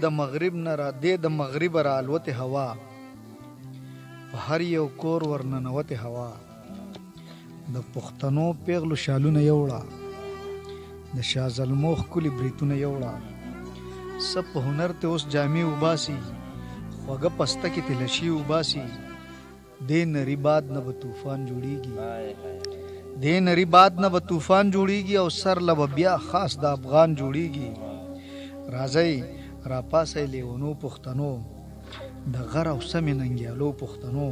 د مغرب نه را دې د مغرب را الوتې هوا په هر یو کور ورننوتې هوا د پښتنو پیغلو شالونه یوړه د شاه زلمو ښکلي بریتونه یوړه څه په هنر ته اوس جامې وباسي خوږه پسته کې تلشي وباسي دې نري باد نه به طوفان جوړیږي دې نري باد نه به طوفان جوړیږي او سر له به بیا خاص د افغان جوړیږي راځئ راپاسئ لیونو پښتنو د غر او سمې ننګیالو پښتنو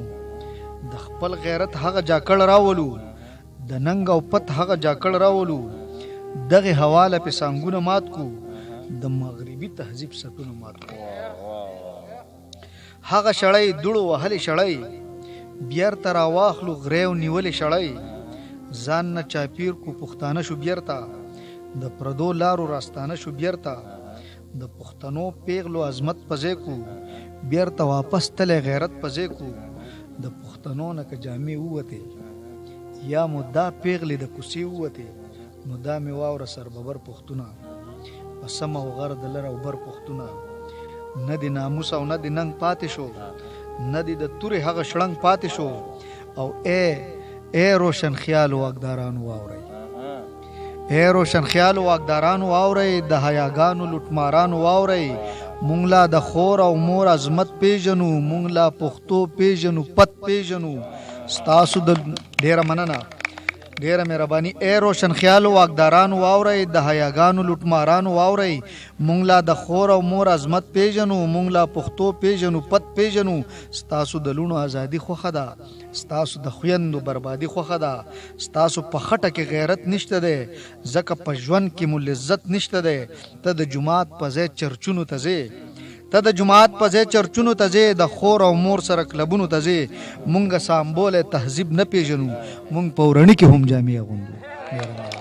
د خپل غیرت هغه جاکړ راولو د ننګ او پت هغه جاکړ راولو دغه حواله په سانګونه مات کو د مغربي تهذیب سټونه مات کو هغه شړی دړو وهلې شړی بیرته راواخلو غریو نیولې شړی ځان نه چاپیر کو پښتانه شو بیرته د پردو لارو راستانه شو بیرته د پښتنو پیغلو عظمت پځې کو بیرته واپس تله غیرت پځې کو د پښتنو نه که جامې ووتې یا مو دا پیغلې د کوڅې ووتې نو دا مې واوره سرببر پښتونه په سم او غر د لر او بر پښتونه نه د ناموس او نه د ننګ پاتې شو نه د تورې هغه شړنګ پاتې شو او ای روشن خیال واګدارانو واورئ اے روشن خیال واګدارانو واورئ د حیاګانو لوټمارانو واورئ مونږ لا د خور او مور عظمت پیژنو مونږ لا پښتو پیژنو پت پیژنو ستاسو د ډیره مننه ډیره مهرباني اے روشن خیال واګدارانو واورئ د حیاګانو لوټمارانو واورئ مونږ لا د خور او مور عظمت پیژنو مونږ لا پښتو پیژنو پت پیژنو ستاسو د لونو ازادي خوښه ده ستاسو د خویندو بربادي خوښه ده ستاسو په خټه کې غیرت نشته دی ځکه په ژوند کې مو لذت نشته دی ته د جومات په ځای چرچونو ته ځې ته د جماعت په ځای چرچونو ته ځې د خور او مور سره کلبونو ته ځې مونږ سامبول تهذیب نه پیژنو مونږ په ورڼي کې هم جامې اغوندو